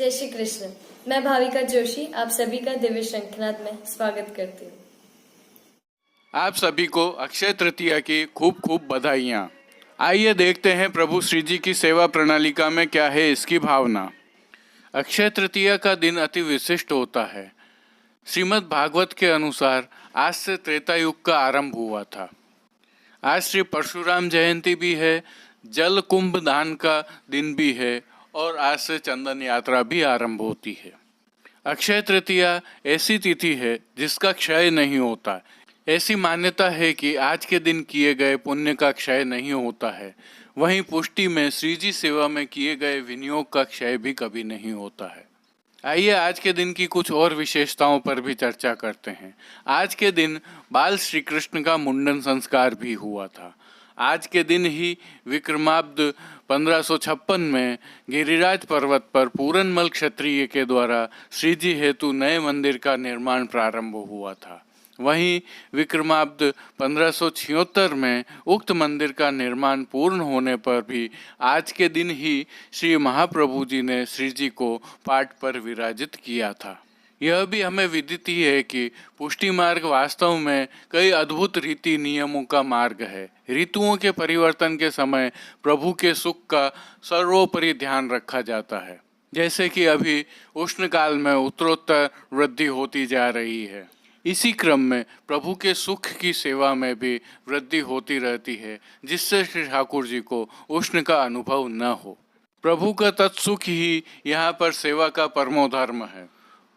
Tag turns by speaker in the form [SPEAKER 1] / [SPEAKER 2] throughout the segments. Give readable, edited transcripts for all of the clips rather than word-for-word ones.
[SPEAKER 1] जय श्री कृष्ण। मैं भाविका जोशी आप सभी का दिव्य शंखनाद में स्वागत करती हूँ।
[SPEAKER 2] आप सभी को अक्षय तृतीया की खूब खूब बधाइयाँ। आइए देखते हैं प्रभु श्री जी की सेवा प्रणालिका में क्या है इसकी भावना। अक्षय तृतीया का दिन अति विशिष्ट होता है। श्रीमद् भागवत के अनुसार आज से त्रेता युग का आरंभ हुआ था। आज श्री परशुराम जयंती भी है, जल कुंभ दान का दिन भी है और आज से चंदन यात्रा भी आरंभ होती है। अक्षय तृतीया ऐसी तिथि है जिसका क्षय नहीं होता। ऐसी मान्यता है कि आज के दिन किए गए पुण्य का क्षय नहीं होता है। वहीं पुष्टि में श्री जी सेवा में किए गए विनियोग का क्षय भी कभी नहीं होता है। आइए आज के दिन की कुछ और विशेषताओं पर भी चर्चा करते हैं। आज के दिन बाल श्री कृष्ण का मुंडन संस्कार भी हुआ था। आज के दिन ही विक्रमाब्द 1556 में गिरिराज पर्वत पर पूरनमल क्षत्रिय के द्वारा श्री जी हेतु नए मंदिर का निर्माण प्रारंभ हुआ था। वहीं विक्रमाब्द 1576 में उक्त मंदिर का निर्माण पूर्ण होने पर भी आज के दिन ही श्री महाप्रभु जी ने श्री जी को पाट पर विराजित किया था। यह भी हमें विदित ही है कि पुष्टि मार्ग वास्तव में कई अद्भुत रीति नियमों का मार्ग है। ऋतुओं के परिवर्तन के समय प्रभु के सुख का सर्वोपरि ध्यान रखा जाता है। जैसे कि अभी उष्ण काल में उत्तरोत्तर वृद्धि होती जा रही है, इसी क्रम में प्रभु के सुख की सेवा में भी वृद्धि होती रहती है, जिससे श्री ठाकुर जी को उष्ण का अनुभव न हो। प्रभु का तत्सुख ही यहाँ पर सेवा का परमो धर्म है।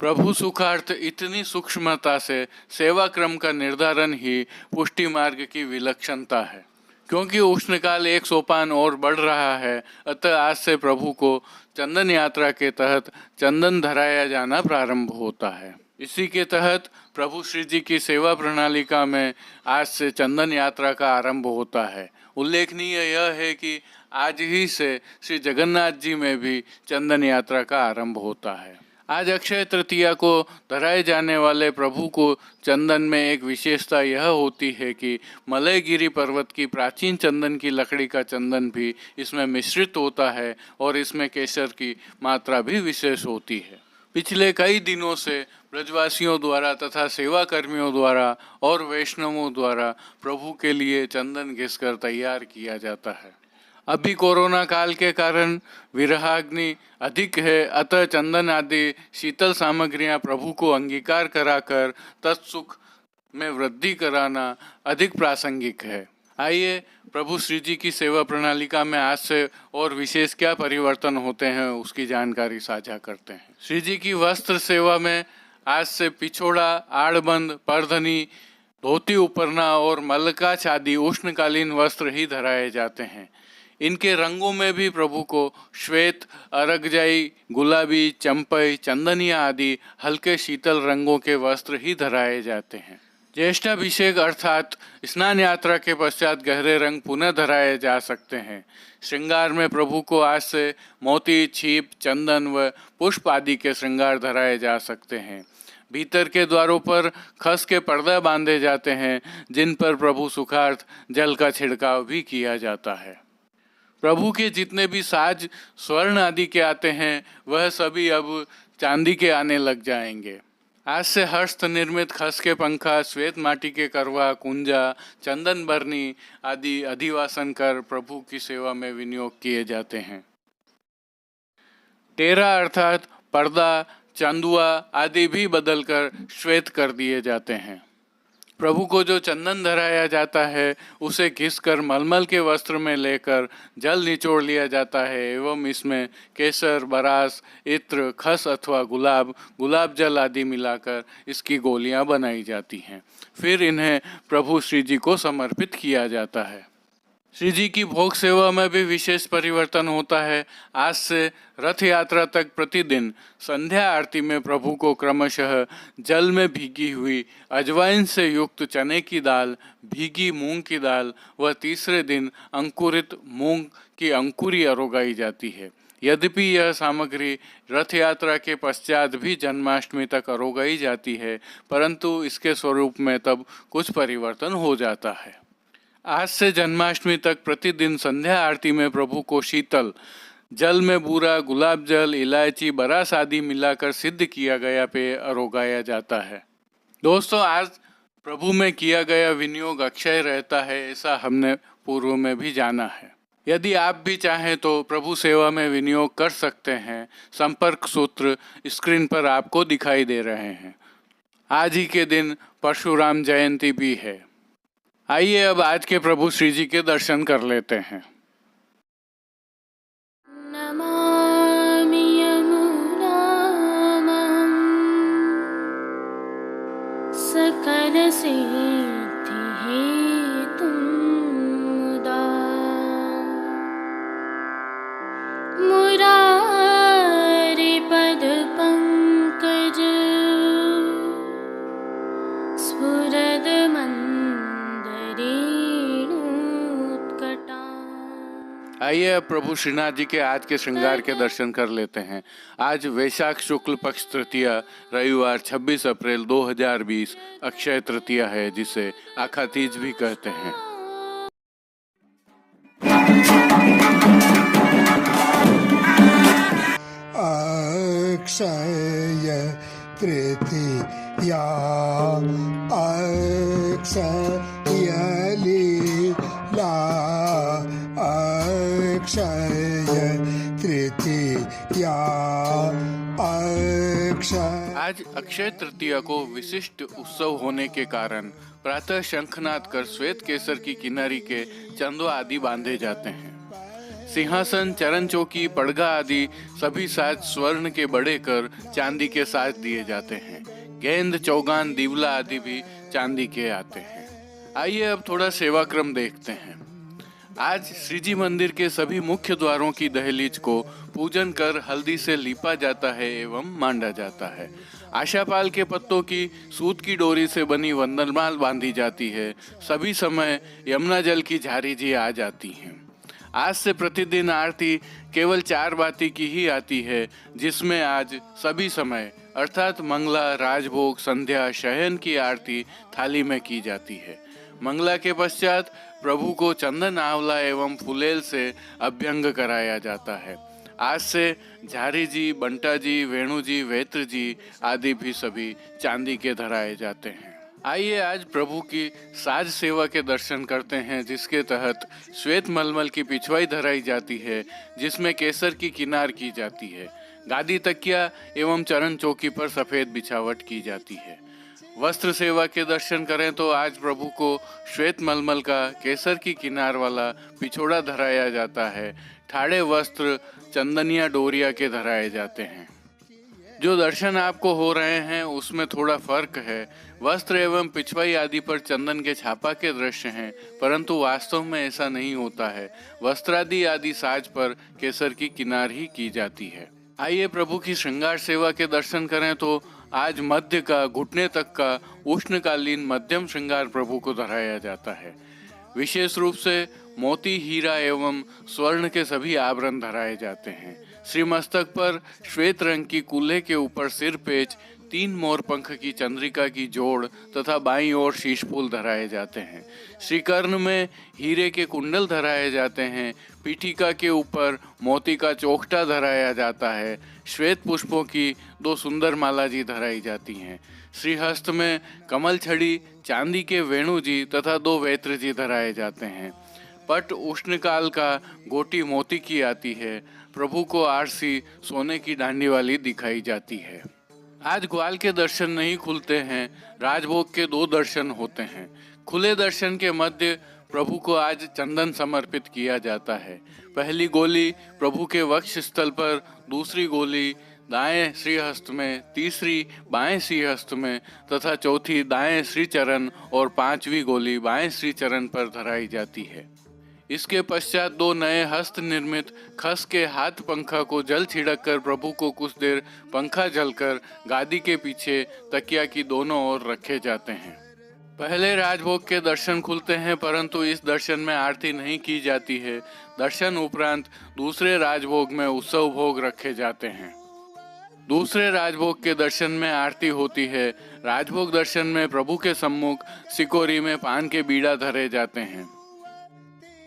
[SPEAKER 2] प्रभु सुखार्थ इतनी सूक्ष्मता से सेवा क्रम का निर्धारण ही पुष्टि मार्ग की विलक्षणता है। क्योंकि उष्णकाल एक सोपान और बढ़ रहा है, अतः आज से प्रभु को चंदन यात्रा के तहत चंदन धराया जाना प्रारंभ होता है। इसी के तहत प्रभु श्री जी की सेवा प्रणालिका में आज से चंदन यात्रा का आरंभ होता है। उल्लेखनीय यह है कि आज ही से श्री जगन्नाथ जी में भी चंदन यात्रा का आरंभ होता है। आज अक्षय तृतीया को धराए जाने वाले प्रभु को चंदन में एक विशेषता यह होती है कि मलयगिरी पर्वत की प्राचीन चंदन की लकड़ी का चंदन भी इसमें मिश्रित होता है और इसमें केसर की मात्रा भी विशेष होती है। पिछले कई दिनों से ब्रजवासियों द्वारा तथा सेवा कर्मियों द्वारा और वैष्णवों द्वारा प्रभु के लिए चंदन घिसकर तैयार किया जाता है। अभी कोरोना काल के कारण विरहाग्नि अधिक है, अतः चंदन आदि शीतल सामग्रियां प्रभु को अंगीकार कराकर तत्सुख में वृद्धि कराना अधिक प्रासंगिक है। आइए प्रभु श्री जी की सेवा प्रणालिका में आज से और विशेष क्या परिवर्तन होते हैं उसकी जानकारी साझा करते हैं। श्री जी की वस्त्र सेवा में आज से पिछोड़ा, आड़बंद, परधनी, धोती उपरना और मलकाच आदि उष्णकालीन वस्त्र ही धराए जाते हैं। इनके रंगों में भी प्रभु को श्वेत, अरगजाई, गुलाबी, चंपई, चंदनिया आदि हल्के शीतल रंगों के वस्त्र ही धराए जाते हैं। ज्येष्ठाभिषेक अर्थात स्नान यात्रा के पश्चात गहरे रंग पुनः धराए जा सकते हैं। श्रृंगार में प्रभु को आज से मोती, छीप, चंदन व पुष्प आदि के श्रृंगार धराए जा सकते हैं। भीतर के द्वारों पर खस के पर्दा बांधे जाते हैं, जिन पर प्रभु सुखार्थ जल का छिड़काव भी किया जाता है। प्रभु के जितने भी साज स्वर्ण आदि के आते हैं वह सभी अब चांदी के आने लग जाएंगे। आज से हस्त निर्मित खस के पंखा, श्वेत माटी के करवा, कुंजा, चंदन बरनी आदि अधिवासन कर प्रभु की सेवा में विनियोग किए जाते हैं। टेरा अर्थात पर्दा, चांदुआ आदि भी बदलकर श्वेत कर दिए जाते हैं। प्रभु को जो चंदन धराया जाता है उसे घिसकर मलमल के वस्त्र में लेकर जल निचोड़ लिया जाता है एवं इसमें केसर, बरास, इत्र, खस अथवा गुलाब जल आदि मिलाकर इसकी गोलियां बनाई जाती हैं। फिर इन्हें प्रभु श्री जी को समर्पित किया जाता है। श्री जी की भोग सेवा में भी विशेष परिवर्तन होता है। आज से रथ यात्रा तक प्रतिदिन संध्या आरती में प्रभु को क्रमशः जल में भीगी हुई अजवाइन से युक्त चने की दाल, भीगी मूंग की दाल व तीसरे दिन अंकुरित मूंग की अंकुरी अरोगाई जाती है। यद्यपि यह सामग्री रथ यात्रा के पश्चात भी जन्माष्टमी तक अरोगाई जाती है, परंतु इसके स्वरूप में तब कुछ परिवर्तन हो जाता है। आज से जन्माष्टमी तक प्रतिदिन संध्या आरती में प्रभु को शीतल जल में बूरा, गुलाब जल, इलायची, बरस आदि मिलाकर सिद्ध किया गया पेय अरोगाया जाता है। दोस्तों, आज प्रभु में किया गया विनियोग अक्षय रहता है, ऐसा हमने पूर्व में भी जाना है। यदि आप भी चाहें तो प्रभु सेवा में विनियोग कर सकते हैं। संपर्क सूत्र स्क्रीन पर आपको दिखाई दे रहे हैं। आज ही के दिन परशुराम जयंती भी है। आइए अब आज के प्रभु श्री जी के दर्शन कर लेते हैं।
[SPEAKER 3] नमामि यमुनामहं सकलसिद्धिहेतुं मुदा मुरारिपदपङ्कज स्फुरदमन्दरेणुत्कटा।
[SPEAKER 2] आइए अब प्रभु श्रीनाथ जी के आज के श्रृंगार के दर्शन कर लेते हैं। आज वैशाख शुक्ल पक्ष तृतीया, रविवार 26 अप्रैल 2020 अक्षय तृतीया है, जिसे आखा तीज भी कहते हैं।
[SPEAKER 4] अक्षय तृतीया अक्षय लीला अक्षय तृतीया अक्षय।
[SPEAKER 2] आज अक्षय तृतीया को विशिष्ट उत्सव होने के कारण प्रातः शंखनाद कर श्वेत केसर की किनारी के चंदवा आदि बांधे जाते हैं। सिंहासन, चरण चौकी, पड़गा आदि सभी साज स्वर्ण के बड़े कर चांदी के साज दिए जाते हैं। गेंद, चौगान, दीवला आदि भी चांदी के आते हैं। आइए अब थोड़ा सेवा क्रम देखते हैं। आज श्री जी मंदिर के सभी मुख्य द्वारों की दहलीज को पूजन कर हल्दी से लीपा जाता है एवं मांडा जाता है। आशापाल के पत्तों की सूत की डोरी से बनी वंदनमाल बांधी जाती है। सभी समय यमुना जल की झारी जी आ जाती हैं। आज से प्रतिदिन आरती केवल 4 बाती की ही आती है, जिसमें आज सभी समय अर्थात मंगला, राजभोग, संध्या, शयन की आरती थाली में की जाती है। मंगला के पश्चात प्रभु को चंदन, आंवला एवं फुलेल से अभ्यंग कराया जाता है। आज से झारी जी, बंटा जी, वेणु जी, वेत्र जी आदि भी सभी चांदी के धराए जाते हैं। आइए आज प्रभु की साज सेवा के दर्शन करते हैं, जिसके तहत श्वेत मलमल की पिछवाई धराई जाती है, जिसमें केसर की किनार की जाती है। गादी, तकिया एवं चरण चौकी पर सफेद बिछावट की जाती है। वस्त्र सेवा के दर्शन करें तो आज प्रभु को श्वेत मलमल का केसर की किनार वाला पिछोड़ा धराया जाता है। ठाड़े वस्त्र चंदनिया डोरिया के धराए जाते हैं। जो दर्शन आपको हो रहे हैं उसमें थोड़ा फर्क है। वस्त्र एवं पिछवाई आदि पर चंदन के छापा के दृश्य हैं, परंतु वास्तव में ऐसा नहीं होता है। वस्त्रादि आदि साज पर केसर की किनार ही की जाती है। आइए प्रभु की श्रृंगार सेवा के दर्शन करें तो आज मध्य का, घुटने तक का उष्णकालीन मध्यम श्रृंगार प्रभु को धराया जाता है। विशेष रूप से मोती, हीरा एवं स्वर्ण के सभी आभरण धराए जाते हैं। श्री मस्तक पर श्वेत रंग की कूल्हे के ऊपर सिर पेच, 3 मोर पंख की चंद्रिका की जोड़ तथा बाईं ओर शीश फूल धराए जाते हैं। श्री कर्ण में हीरे के कुंडल धराए जाते हैं। पीठिका के ऊपर मोती का चौखटा धराया जाता है। श्वेत पुष्पों की 2 सुंदर माला जी धराई जाती हैं। श्रीहस्त में कमल छड़ी, चांदी के वेणु जी तथा 2 वेत्र जी धराए जाते हैं। पट उष्णकाल का गोटी मोती की आती है। प्रभु को आरसी सोने की डांडी वाली दिखाई जाती है। आज ग्वाल के दर्शन नहीं खुलते हैं, राजभोग के 2 दर्शन होते हैं। खुले दर्शन के मध्य प्रभु को आज चंदन समर्पित किया जाता है। पहली गोली प्रभु के वक्ष स्थल पर, दूसरी गोली दाएं श्रीहस्त में, तीसरी बाएं श्रीहस्त में तथा चौथी दाएं श्रीचरण और 5वीं गोली बाएं श्रीचरण पर धराई जाती है। इसके पश्चात 2 नए हस्त निर्मित खस के हाथ पंखा को जल छिड़क कर प्रभु को कुछ देर पंखा जलकर गादी के पीछे तकिया की दोनों ओर रखे जाते हैं। पहले राजभोग के दर्शन खुलते हैं, परंतु इस दर्शन में आरती नहीं की जाती है। दर्शन उपरांत दूसरे राजभोग में उत्सव भोग रखे जाते हैं। दूसरे राजभोग के दर्शन में आरती होती है। राजभोग दर्शन में प्रभु के सम्मुख सिकोरी में पान के बीड़ा धरे जाते हैं।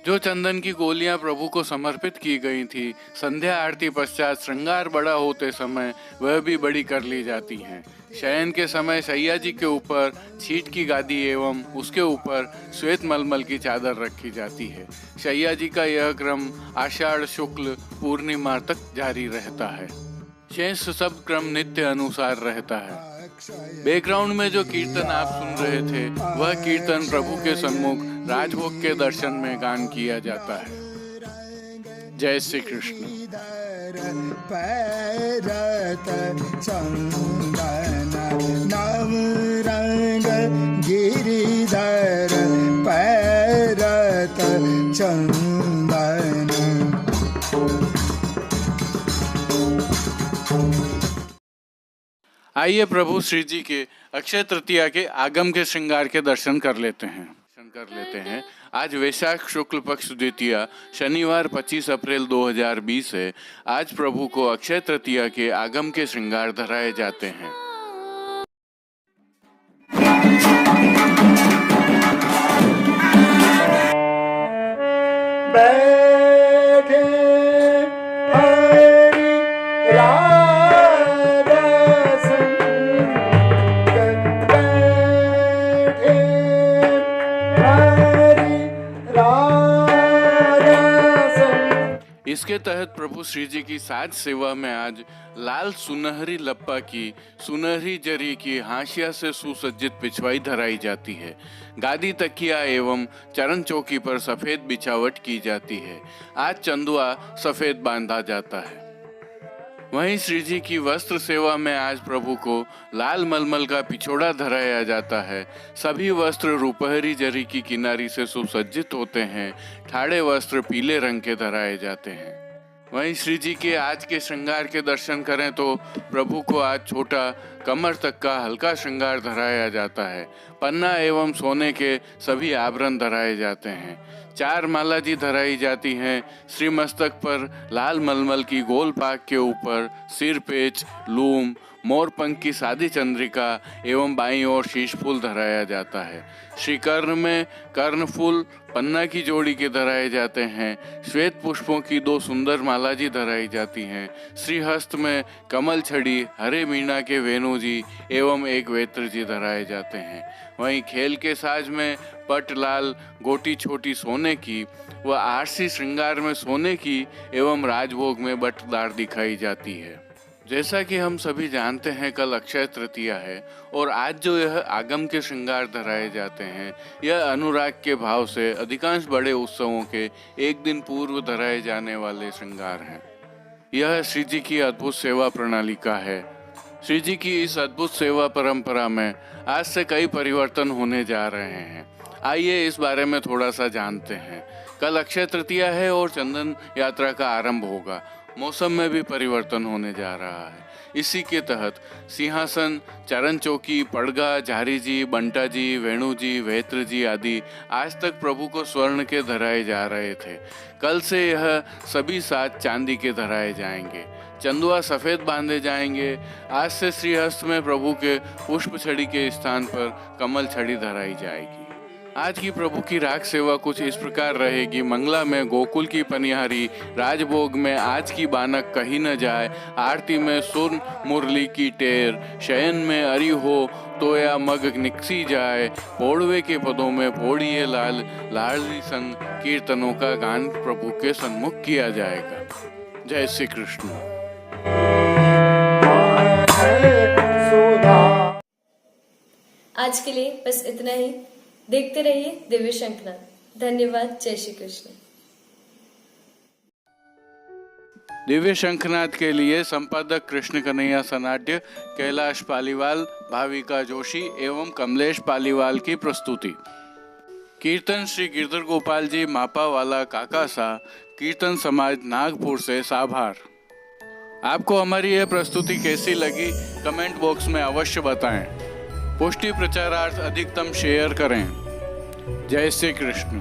[SPEAKER 2] जो चंदन की गोलियां प्रभु को समर्पित की गई थी, संध्या आरती पश्चात श्रृंगार बड़ा होते समय वह भी बड़ी कर ली जाती हैं। शयन के समय शैया जी के ऊपर छीट की गादी एवं उसके ऊपर श्वेत मलमल की चादर रखी जाती है। शैया जी का यह क्रम आषाढ़ शुक्ल पूर्णिमा तक जारी रहता है। शेष सब क्रम नित्य अनुसार रहता है। बैकग्राउंड में जो कीर्तन आप सुन रहे थे, वह कीर्तन प्रभु के सम्मुख राजभोग के दर्शन में गान किया जाता है। जय श्री कृष्ण।
[SPEAKER 4] पैरत चंदन नव रंग गिरिधर पैरत चंदन।
[SPEAKER 2] आइए प्रभु श्री जी के अक्षय तृतीया के आगम के श्रृंगार के दर्शन कर लेते हैं। आज वैशाख शुक्ल पक्ष द्वितीया शनिवार 25 अप्रैल 2020 है। आज प्रभु को अक्षय तृतीया के आगम के श्रृंगार धराए जाते हैं।
[SPEAKER 4] बैठे हरि राधा संग बैठे हरि राधा संग।
[SPEAKER 2] इसके तहत प्रभु श्री जी की साज सेवा में आज लाल सुनहरी लप्पा की सुनहरी जरी की हाशिया से सुसज्जित पिछवाई धराई जाती है। गादी तकिया एवं चरण चौकी पर सफेद बिछावट की जाती है। आज चंदुआ सफेद बांधा जाता है। वहीं श्री जी की वस्त्र सेवा में आज प्रभु को लाल मलमल का पिछोड़ा धराया जाता है। सभी वस्त्र रुपहरी जरी की किनारी से सुसज्जित होते हैं। ठाड़े वस्त्र पीले रंग के धराए जाते हैं। वहीं श्री जी के आज के श्रृंगार के दर्शन करें तो प्रभु को आज छोटा कमर तक का हल्का श्रृंगार धराया जाता है। पन्ना एवं सोने के सभी आभरण धराए जाते हैं। 4 माला जी धराई जाती हैं। श्री मस्तक पर लाल मलमल की गोल पाक के ऊपर सिर पेच, लूम, मोरपंख की सादी चंद्रिका एवं बाईं ओर शीश फूल धराया जाता है। श्री कर्ण में कर्ण फूल पन्ना की जोड़ी के धराए जाते हैं। श्वेत पुष्पों की 2 सुंदर माला जी धराई जाती हैं। श्री हस्त में कमल छड़ी, हरे मीना के वेणु जी एवं एक वेत्र जी धराए जाते हैं। वहीं खेल के साज में पट लाल गोटी छोटी सोने की व आरसी श्रृंगार में सोने की एवं राजभोग में बटदार दिखाई जाती है। जैसा कि हम सभी जानते हैं, कल अक्षय तृतीया है और आज जो यह आगम के श्रृंगार धराए जाते हैं, यह अनुराग के भाव से अधिकांश बड़े उत्सवों के एक दिन पूर्व धराए जाने वाले श्रृंगार हैं। यह श्री जी की अद्भुत सेवा प्रणाली का है। श्री जी की इस अद्भुत सेवा परंपरा में आज से कई परिवर्तन होने जा रहे हैं। आइए इस बारे में थोड़ा सा जानते हैं। कल अक्षय तृतीया है और चंदन यात्रा का आरंभ होगा। मौसम में भी परिवर्तन होने जा रहा है। इसी के तहत सिंहासन, चरण चौकी, पड़गा, झारी जी, बंटा जी, वेणु जी, वेत्र जी आदि आज तक प्रभु को स्वर्ण के धराए जा रहे थे। कल से यह सभी 7 चांदी के धराए जाएंगे। चंदुआ सफेद बांधे जाएंगे। आज से श्रीहस्त में प्रभु के पुष्प छड़ी के स्थान पर कमल छड़ी धराई जाएगी। आज की प्रभु की राग सेवा कुछ इस प्रकार रहेगी। मंगला में गोकुल की पनिहारी, राजभोग में आज की बानक कहीं न जाए, आरती में सुर मुरली की टेर, शयन में अरी हो तो या मग निकसी जाए, पौड़वे के पदों में पौड़िए लाल, लाडली संग कीर्तनों का गान प्रभु के सन्मुख किया जाएगा। जय श्री कृष्ण।
[SPEAKER 1] आज के लिए बस इतना ही। देखते रहिए दिव्य शंखनाद। धन्यवाद। जय श्री कृष्ण।
[SPEAKER 2] दिव्य शंखनाद के लिए संपादक कृष्ण कन्हैया सनाड्य, कैलाश पालीवाल, भाविका जोशी एवं कमलेश पालीवाल की प्रस्तुति। कीर्तन श्री गिरधर गोपाल जी मापावाला काकासा, कीर्तन समाज नागपुर से साभार। आपको हमारी यह प्रस्तुति कैसी लगी कमेंट बॉक्स में अवश्य बताएं। पुष्टि प्रचारार्थ अधिकतम शेयर करें। जय श्री कृष्ण।